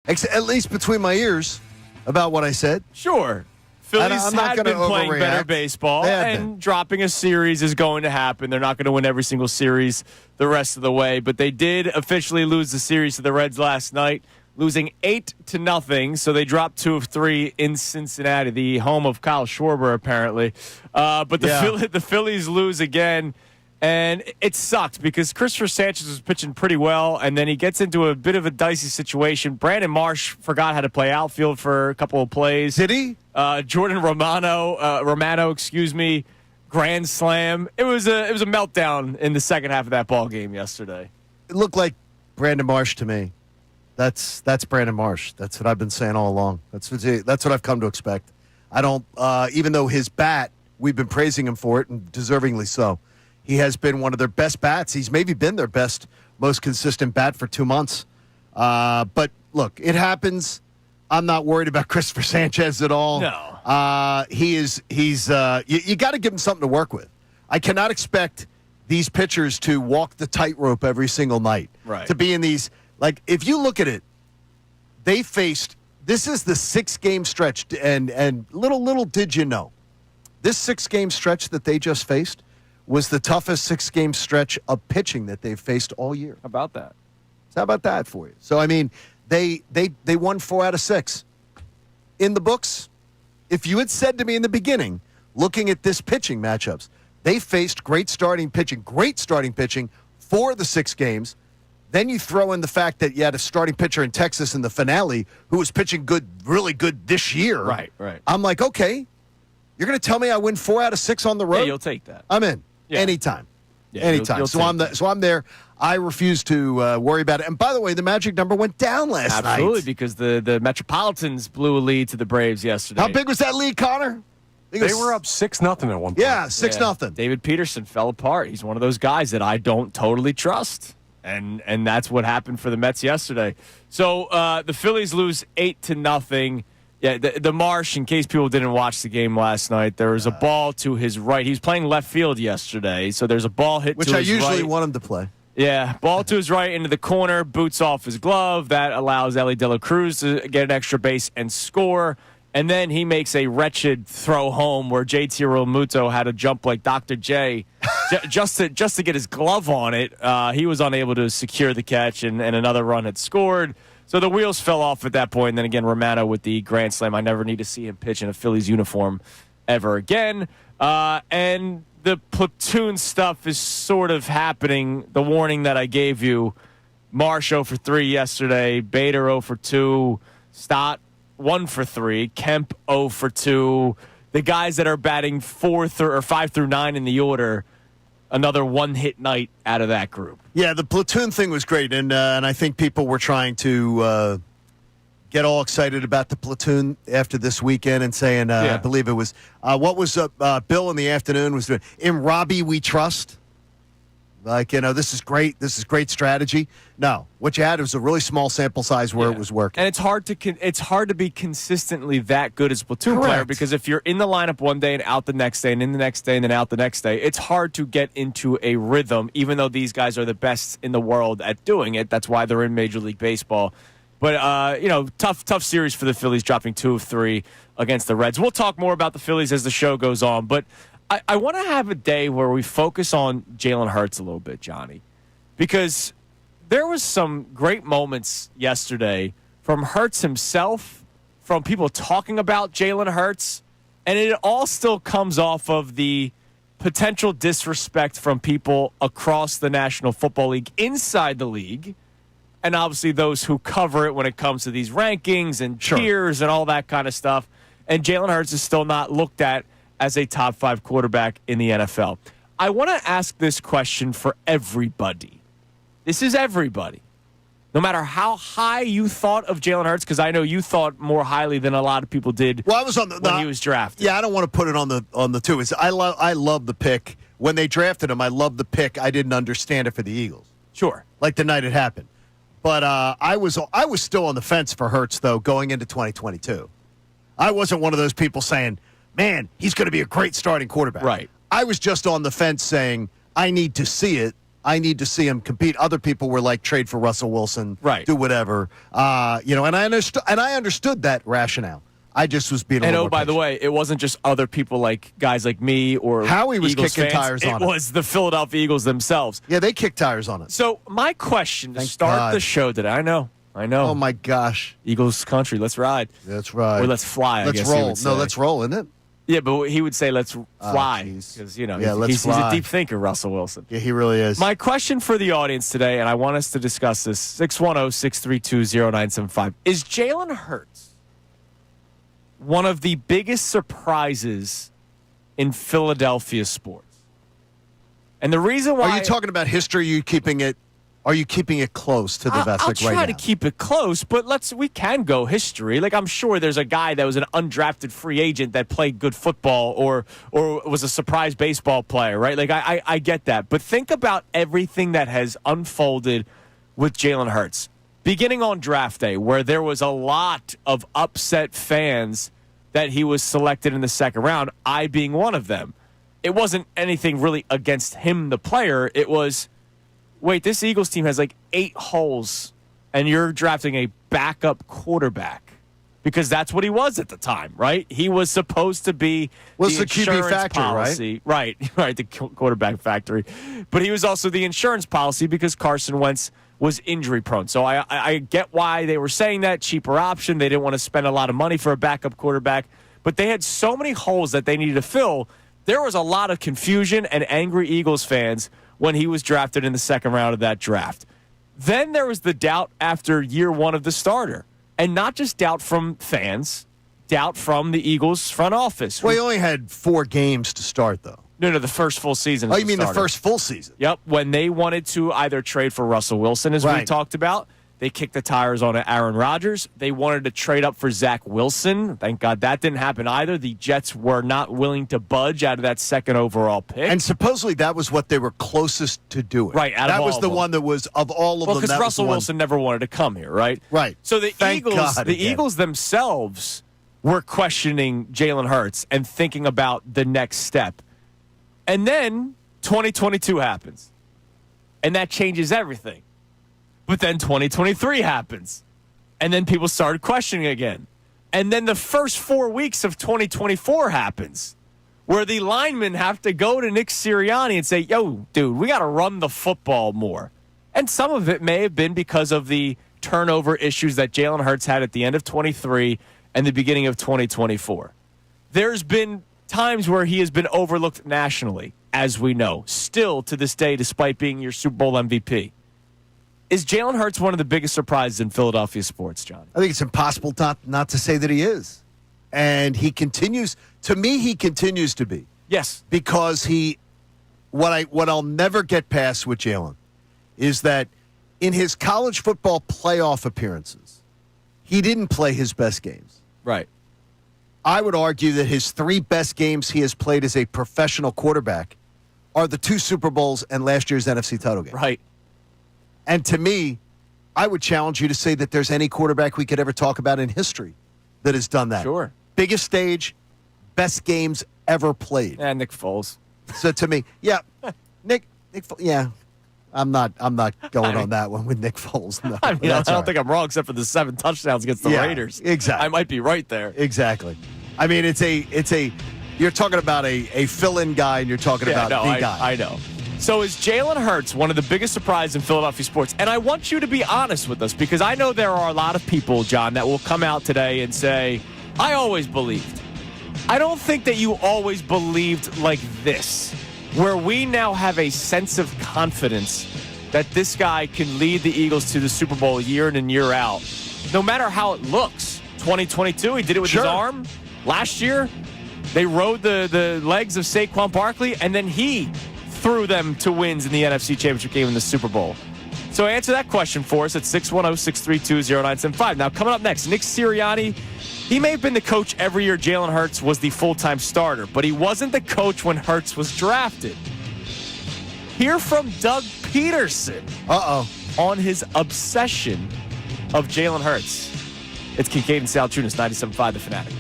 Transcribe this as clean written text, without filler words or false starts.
At least between my ears about what I said. Sure. Phillies had been playing better baseball, and dropping a series is going to happen. They're not going to win every single series the rest of the way, but they did officially lose the series to the Reds last night, losing 8-0. So they dropped 2 of 3 in Cincinnati, the home of Kyle Schwarber, apparently. But the Phillies lose again. And it sucked because Christopher Sanchez was pitching pretty well, and then he gets into a bit of a dicey situation. Brandon Marsh forgot how to play outfield for a couple of plays. Did he? Jordan Romano, grand slam. It was a meltdown in the second half of that ball game yesterday. It looked like Brandon Marsh to me. That's Brandon Marsh. That's what I've been saying all along. That's what I've come to expect. I don't, even though his bat, we've been praising him for it, and deservingly so. He has been one of their best bats. He's maybe been their best, most consistent bat for 2 months. But look, it happens. I'm not worried about Christopher Sanchez at all. No. He's you got to give him something to work with. I cannot expect these pitchers to walk the tightrope every single night. Right. To be in these, like, if you look at it, they faced, this is the 6-game stretch, and little did you know, this 6-game stretch that they just faced was the toughest 6-game stretch of pitching that they've faced all year. How about that? How about that for you? So, I mean, they won 4 out of 6. In the books, if you had said to me in the beginning, looking at this pitching matchups, they faced great starting pitching for the 6 games. Then you throw in the fact that you had a starting pitcher in Texas in the finale who was pitching good, really good this year. Right. I'm like, okay, you're going to tell me I win 4 out of 6 on the road? Yeah, you'll take that. I'm in. Yeah. Anytime. You'll so I'm there. I refuse to worry about it. And by the way, the magic number went down last night. Absolutely, because the Metropolitans blew a lead to the Braves yesterday. How big was that lead, Connor? They were up 6-0 at one point. Yeah, 6-0. David Peterson fell apart. He's one of those guys that I don't totally trust. And that's what happened for the Mets yesterday. So the Phillies lose 8-0. Yeah, the Marsh, in case people didn't watch the game last night, there was a ball to his right. He was playing left field yesterday, so there's a ball hit to his right. Which I usually want him to play. Yeah, ball to his right into the corner, boots off his glove. That allows Ellie De La Cruz to get an extra base and score. And then he makes a wretched throw home where JT Realmuto had to jump like Dr. J just to get his glove on it. He was unable to secure the catch, and another run had scored. So the wheels fell off at that point. And then again, Romano with the grand slam. I never need to see him pitch in a Phillies uniform ever again. And the platoon stuff is sort of happening. The warning that I gave you, Marsh 0 for 3 yesterday, Bader 0 for 2, Stott 1 for 3, Kemp 0 for 2. The guys that are batting 5 through 9 in the order, another one-hit night out of that group. Yeah, the platoon thing was great, and I think people were trying to get all excited about the platoon after this weekend and saying, I believe it was, what was Bill in the afternoon was doing, in Robbie we trust. Like, this is great. This is great strategy. No, what you had was a really small sample size where it was working. And it's hard to be consistently that good as a platoon player, because if you're in the lineup one day and out the next day and in the next day and then out the next day, it's hard to get into a rhythm, even though these guys are the best in the world at doing it. That's why they're in Major League Baseball. But, tough series for the Phillies, dropping 2 of 3 against the Reds. We'll talk more about the Phillies as the show goes on, but I want to have a day where we focus on Jalen Hurts a little bit, Johnny, because there was some great moments yesterday from Hurts himself, from people talking about Jalen Hurts, and it all still comes off of the potential disrespect from people across the National Football League, inside the league, and obviously those who cover it when it comes to these rankings and tiers and all that kind of stuff. And Jalen Hurts is still not looked at as a top 5 quarterback in the NFL. I want to ask this question for everybody. This is everybody. No matter how high you thought of Jalen Hurts, because I know you thought more highly than a lot of people did when he was drafted. Yeah, I don't want to put it on the two. I love the pick. When they drafted him, I loved the pick. I didn't understand it for the Eagles. Sure. Like the night it happened. But I was still on the fence for Hurts, though, going into 2022. I wasn't one of those people saying, man, he's going to be a great starting quarterback. Right. I was just on the fence saying, I need to see it I need to see him compete. Other people were like, trade for Russell Wilson, right? Do whatever, And I understood that rationale. I just was being a little more by the way, it wasn't just other people like guys like me or Howie was Eagles kicking fans. tires on it. It was the Philadelphia Eagles themselves. Yeah, they kicked tires on it. So my question to Thank start God. the show today, I know. Oh my gosh, Eagles country, let's ride. That's right. Or let's fly. Let's I guess he roll. would say. No, let's roll, isn't it? Yeah, but he would say let's fly jeez. because let's he's a fly. deep thinker, Russell Wilson. Yeah, he really is. My question for the audience today, and I want us to discuss this: 610-632-0975. Is Jalen Hurts one of the biggest surprises in Philadelphia sports? And the reason why Are you talking about history? Are you keeping it close to the vest I'll like right now? try to keep it close, but we can go history. Like, I'm sure there's a guy that was an undrafted free agent that played good football or was a surprise baseball player, right? Like, I get that. But think about everything that has unfolded with Jalen Hurts. Beginning on draft day, where there was a lot of upset fans that he was selected in the second round, I being one of them. It wasn't anything really against him, the player. It was, wait, this Eagles team has like 8 holes, and you're drafting a backup quarterback. Because that's what he was at the time, right? He was supposed to be the QB insurance factory, policy. Right, the quarterback factory. But he was also the insurance policy because Carson Wentz was injury prone. So I get why they were saying that, cheaper option. They didn't want to spend a lot of money for a backup quarterback. But they had so many holes that they needed to fill. There was a lot of confusion and angry Eagles fans when he was drafted in the second round of that draft. Then there was the doubt after year one of the starter. And not just doubt from fans, doubt from the Eagles front office. Well, he only had 4 games to start, though. No, the first full season. Oh, you mean the first full season? Yep. When they wanted to either trade for Russell Wilson, as we talked about, they kicked the tires on Aaron Rodgers. They wanted to trade up for Zach Wilson. Thank God that didn't happen either. The Jets were not willing to budge out of that second overall pick. And supposedly that was what they were closest to doing. Right. That was the one that was, of all of them, because Russell Wilson never wanted to come here, right? Right. So the Eagles themselves were questioning Jalen Hurts and thinking about the next step. And then 2022 happens. And that changes everything. But then 2023 happens. And then people started questioning again. And then the first 4 weeks of 2024 happens, where the linemen have to go to Nick Sirianni and say, yo, dude, we got to run the football more. And some of it may have been because of the turnover issues that Jalen Hurts had at the end of 23 and the beginning of 2024. There's been times where he has been overlooked nationally, as we know, still to this day, despite being your Super Bowl MVP. Is Jalen Hurts one of the biggest surprises in Philadelphia sports, John? I think it's impossible not to say that he is. And he continues to be. Yes. Because what I'll never get past with Jalen is that in his college football playoff appearances, he didn't play his best games. Right. I would argue that his 3 best games he has played as a professional quarterback are the 2 Super Bowls and last year's NFC title game. Right. And to me, I would challenge you to say that there's any quarterback we could ever talk about in history that has done that. Sure. Biggest stage, best games ever played. And Nick Foles. So to me, yeah, Nick Foles, yeah. I'm not going on that one with Nick Foles. No, I don't think I'm wrong, except for the 7 touchdowns against the Raiders. Exactly. I might be right there. Exactly. I mean, it's a you're talking about a fill-in guy, and you're talking about the guy. I know. So is Jalen Hurts one of the biggest surprises in Philadelphia sports? And I want you to be honest with us, because I know there are a lot of people, John, that will come out today and say, I always believed. I don't think that you always believed like this, where we now have a sense of confidence that this guy can lead the Eagles to the Super Bowl year in and year out, no matter how it looks. 2022, he did it with his arm. Last year, they rode the legs of Saquon Barkley, and then he threw them to wins in the NFC Championship game in the Super Bowl. So answer that question for us at 610-632-0975. Now, coming up next, Nick Sirianni. He may have been the coach every year Jalen Hurts was the full-time starter, but he wasn't the coach when Hurts was drafted. Hear from Doug Peterson on his obsession of Jalen Hurts. It's Kincade and Salciunas, 97.5 The Fanatic.